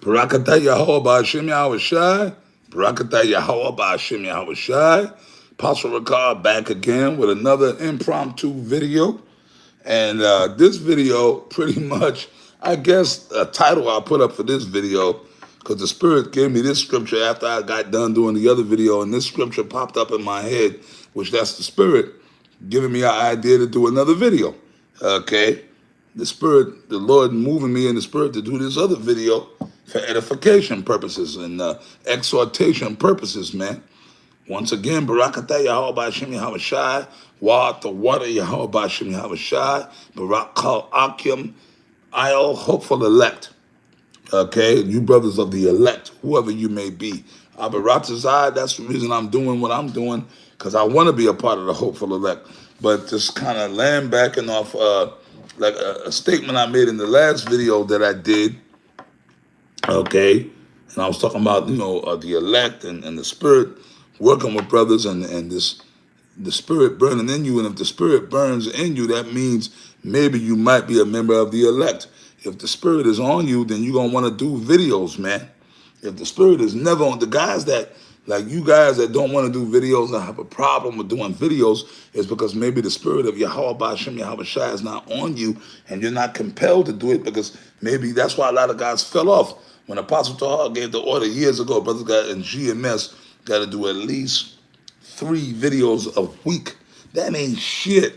Barakatah Yahweh Ba'Hashem Yahweh Shai. Barakatah Yahweh Ba'Hashem Yahweh Shai. Apostle Ricard back again with another impromptu video. And this video, pretty much, I guess a title I put up for this video, because the Spirit gave me this scripture after I got done doing the other video, and this scripture popped up in my head, which that's the Spirit giving me an idea to do another video. Okay? The Spirit, the Lord moving me in the Spirit to do this other video for edification purposes and exhortation purposes, man. Once again, Barakatah Yahweh Ba'Hashem Yahweh Shai, Wa the water Yahweh Ba'Hashem Yahweh Shai, Barak Kal Akim, I'll hopeful elect. Okay, you brothers of the elect, whoever you may be. Abaratazai, that's the reason I'm doing what I'm doing, because I want to be a part of the hopeful elect. But just kind of land backing off like a statement I made in the last video that I did. Okay, and I was talking about, the elect and the Spirit working with brothers and this the Spirit burning in you. And if the Spirit burns in you, that means maybe you might be a member of the elect. If the Spirit is on you, then you're going to want to do videos, man. If the Spirit is never on, the guys that, like you guys that don't want to do videos and have a problem with doing videos, is because maybe the Spirit of Yahweh Ba'Hashem Yahweh Shai is not on you and you're not compelled to do it, because maybe that's why a lot of guys fell off. When Apostle Tahar gave the order years ago, brothers got in GMS got to do at least 3 videos a week. That ain't shit.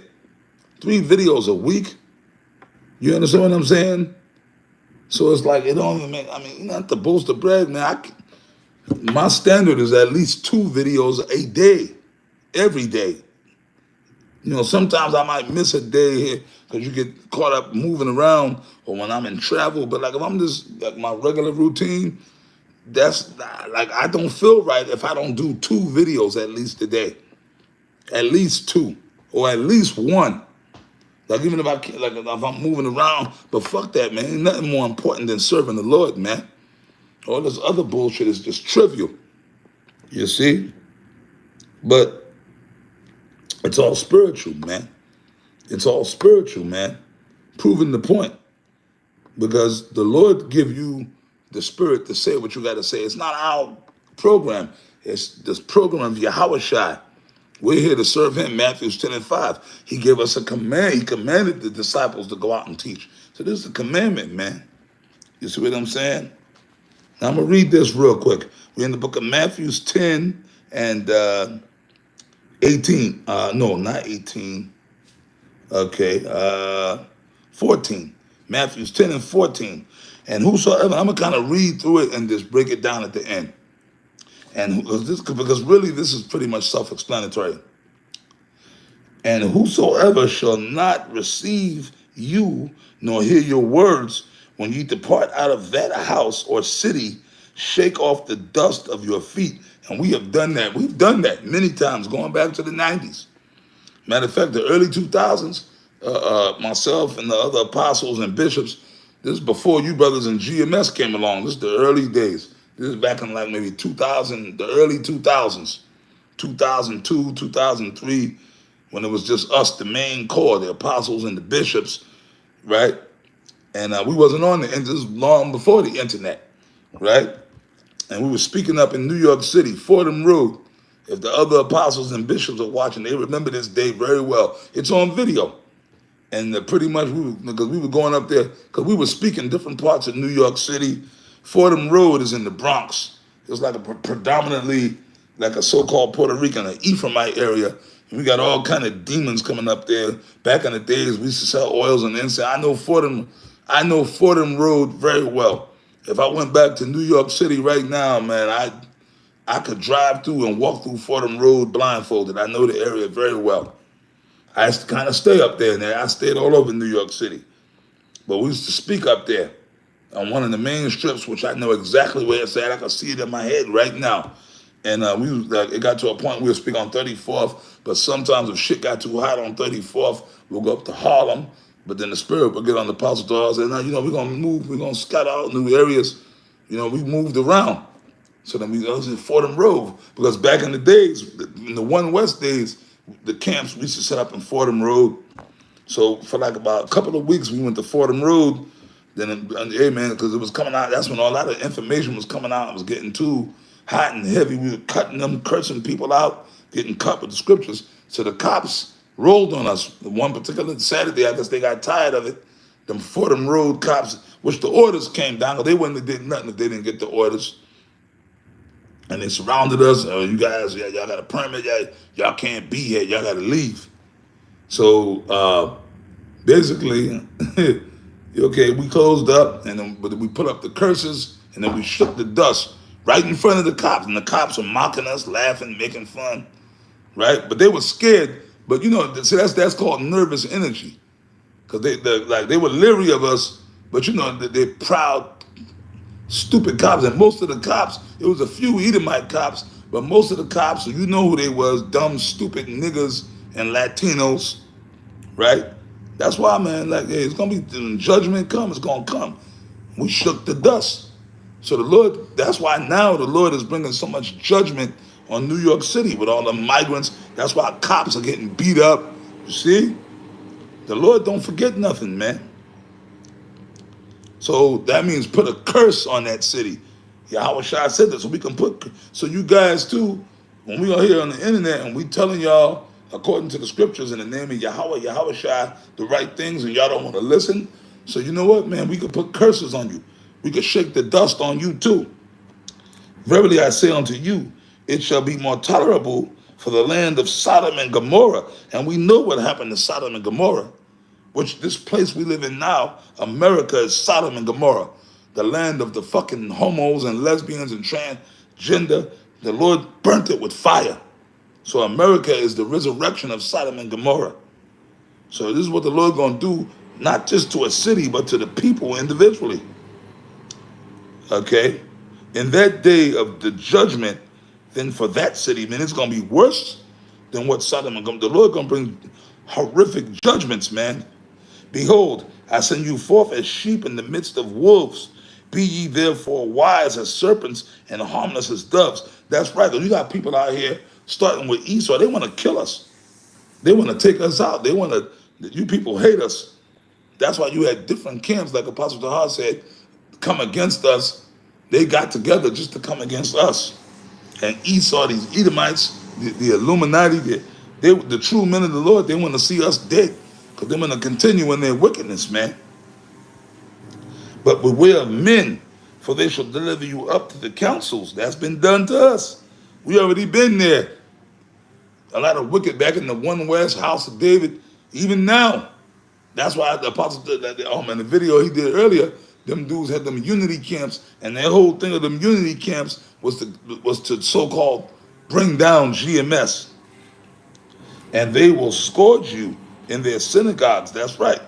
3 videos a week. You understand what I'm saying? So it's like, it don't even make, not to boast or brag, man. My standard is at least 2 videos a day, every day. Sometimes I might miss a day here because you get caught up moving around or when I'm in travel. But like if I'm just like my regular routine, that's like I don't feel right if I don't do 2 videos at least a day. At least 2 or at least 1. Like even if I'm moving around, but fuck that, man. Ain't nothing more important than serving the Lord, man. All this other bullshit is just trivial. You see? But it's all spiritual, man. It's all spiritual, man. Proving the point. Because the Lord give you the Spirit to say what you got to say. It's not our program. It's this program of Yahweh Shai. We're here to serve him, Matthew 10:5. He gave us a command. He commanded the disciples to go out and teach. So this is a commandment, man. You see what I'm saying? Now I'm going to read this real quick. We're in the book of Matthew 10 and 18. No, not 18. Okay, 14. Matthew 10 and 14. And whosoever, I'm going to kind of read through it and just break it down at the end. And because really this is pretty much self-explanatory. And whosoever shall not receive you nor hear your words when ye depart out of that house or city, shake off the dust of your feet. And we have done that. We've done that many times going back to the 90s. Matter of fact, the early 2000s, myself and the other apostles and bishops, this is before you brothers in GMS came along. This is the early days. This is back in like maybe 2000, the early 2000s, 2002, 2003, when it was just us, the main core, the apostles and the bishops, right? And we wasn't on the internet. This was long before the internet, right? And we were speaking up in New York City, Fordham Road. If the other apostles and bishops are watching, they remember this day very well. It's on video. And pretty much, because we were going up there, because we were speaking different parts of New York City. Fordham Road is in the Bronx. It's like a predominantly like a so-called Puerto Rican, an Ephraimite area. And we got all kind of demons coming up there. Back in the days, we used to sell oils and incense. I know Fordham Road very well. If I went back to New York City right now, man, I could drive through and walk through Fordham Road blindfolded. I know the area very well. I used to kind of stay up there, and I stayed all over New York City. But we used to speak up there on one of the main strips, which I know exactly where it's at. I can see it in my head right now. And it got to a point we would speak on 34th, but sometimes if shit got too hot on 34th, we'll go up to Harlem. But then the Spirit will get on the Apostle to us and say, no, we're going to move, we're going to scatter out new areas. We moved around. So then we was in Fordham Road, because back in the days, in the One West days, the camps we used to set up in Fordham Road. So for like about a couple of weeks, we went to Fordham Road, Then, amen, because it was coming out. That's when a lot of information was coming out. It was getting too hot and heavy. We were cutting them, cursing people out, getting cut with the scriptures. So the cops rolled on us. One particular Saturday, I guess they got tired of it. Them Fordham Road cops, which the orders came down, because they wouldn't have did nothing if they didn't get the orders. And they surrounded us. You guys, y'all got a permit. Y'all can't be here. Y'all got to leave. So basically, okay, we closed up, and then but we put up the curses, and then we shook the dust right in front of the cops. And the cops were mocking us, laughing, making fun, right? But they were scared. But see, that's called nervous energy, because they were leery of us. But they're proud, stupid cops, and most of the cops, it was a few Edomite cops, but most of the cops, you know who they was, dumb, stupid niggas and Latinos, right? That's why, man, like, hey, it's gonna be, when judgment come, it's gonna come. We shook the dust. So the Lord, that's why now the Lord is bringing so much judgment on New York City with all the migrants. That's why cops are getting beat up. You see? The Lord don't forget nothing, man. So that means put a curse on that city. Yahweh Shai said that, so we can so you guys too, when we are here on the internet and we telling y'all, according to the scriptures, in the name of Yahweh Shai, the right things, and y'all don't want to listen. So you know what, man, we could put curses on you. We could shake the dust on you too. Verily I say unto you, it shall be more tolerable for the land of Sodom and Gomorrah. And we know what happened to Sodom and Gomorrah. Which this place we live in now, America, is Sodom and Gomorrah, the land of the fucking homos and lesbians and transgender. The Lord burnt it with fire. So America is the resurrection of Sodom and Gomorrah. So this is what the Lord gonna do, not just to a city, but to the people individually. Okay? In that day of the judgment, then for that city, man, it's gonna be worse than what Sodom and Gomorrah. The Lord gonna bring horrific judgments, man. Behold, I send you forth as sheep in the midst of wolves. Be ye therefore wise as serpents and harmless as doves. That's right. You got people out here, starting with Esau. They want to kill us. They want to take us out. You people hate us. That's why you had different camps, like Apostle Tahar said, come against us. They got together just to come against us. And Esau, these Edomites, the Illuminati, the true men of the Lord, they want to see us dead. Because they're going to continue in their wickedness, man. But beware of men, for they shall deliver you up to the councils. That's been done to us. We already been there. A lot of wicked back in the One West, House of David, even now. That's why the apostle did that. In the video he did earlier, them dudes had them unity camps, and their whole thing of them unity camps was to so-called bring down GMS. And they will scourge you in their synagogues. That's right.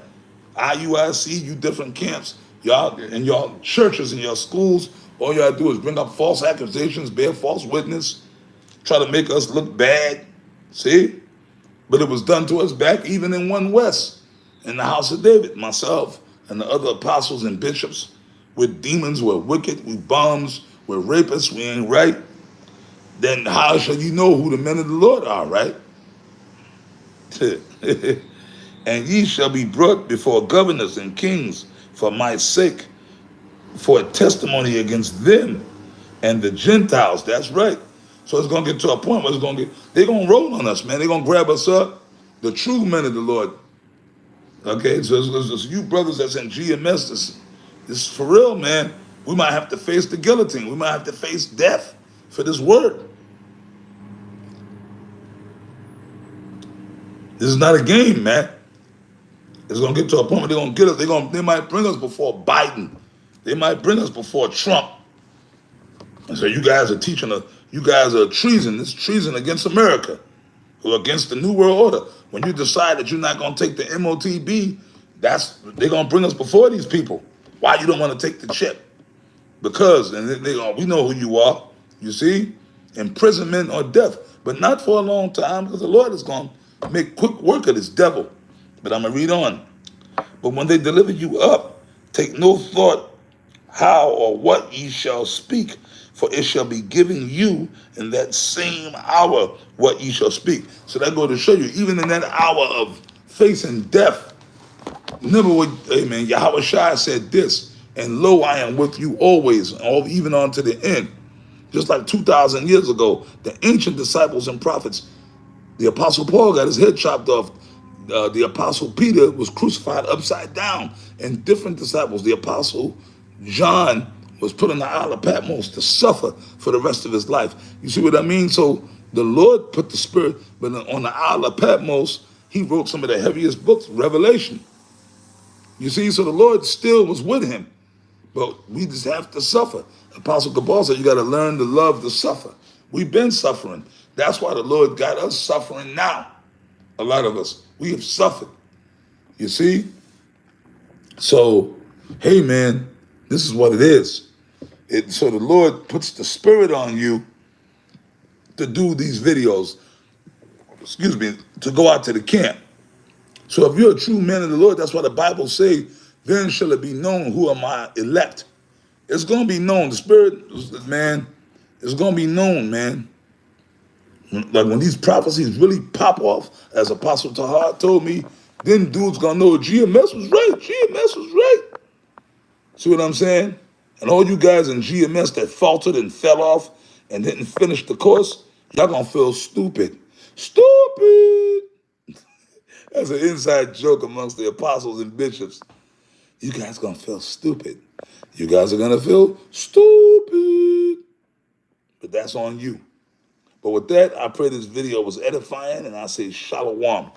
IUIC, you different camps, y'all in y'all churches and your schools, all y'all do is bring up false accusations, bear false witness, try to make us look bad. See? But it was done to us back even in One West, in the house of David, myself and the other apostles and bishops. We're demons, we're wicked, we bums, we're rapists, we ain't right. Then how shall you know who the men of the Lord are, right? And ye shall be brought before governors and kings for my sake, for a testimony against them and the Gentiles. That's right. So it's going to get to a point where they're going to roll on us, man. They're going to grab us up, the true men of the Lord. Okay, so it's you brothers that's in GMS, this is for real, man. We might have to face the guillotine. We might have to face death for this word. This is not a game, man. It's gonna get to a point where they're gonna get us. They might bring us before Biden. They might bring us before Trump. And so you guys are you guys are treason. It's treason against America, or against the New World Order. When you decide that you're not gonna take the MOTB, they're gonna bring us before these people. Why you don't want to take the chip? Because we know who you are. You see, imprisonment or death, but not for a long time, because the Lord is gonna make quick work of this devil. But I'm going to read on. But when they deliver you up, take no thought how or what ye shall speak, for it shall be given you in that same hour what ye shall speak. So that goes to show you, even in that hour of facing death, Remember what, amen, Yahweh Shai said this, and lo, I am with you always, even on to the end. Just like 2,000 years ago, the ancient disciples and prophets, the Apostle Paul got his head chopped off. The Apostle Peter was crucified upside down. And different disciples, the Apostle John was put on the Isle of Patmos to suffer for the rest of his life. You see what I mean? So the Lord put the Spirit, but on the Isle of Patmos, he wrote some of the heaviest books, Revelation. You see, so the Lord still was with him. But we just have to suffer. Apostle Cabal said you got to learn to love to suffer. We've been suffering. That's why the Lord got us suffering now. A lot of us, we have suffered. You see? So, hey man, this is what it is. So the Lord puts the Spirit on you to do these videos, to go out to the camp. So if you're a true man of the Lord, that's why the Bible say, then shall it be known who are my elect. It's going to be known. The Spirit, man, it's going to be known, man. Like when these prophecies really pop off, as Apostle Tahar told me, then dudes going to know GMS was right. GMS was right. See what I'm saying? And all you guys in GMS that faltered and fell off and didn't finish the course, y'all going to feel stupid. Stupid. That's an inside joke amongst the apostles and bishops. You guys going to feel stupid. You guys are going to feel stupid. But that's on you. But with that, I pray this video was edifying, and I say shalom.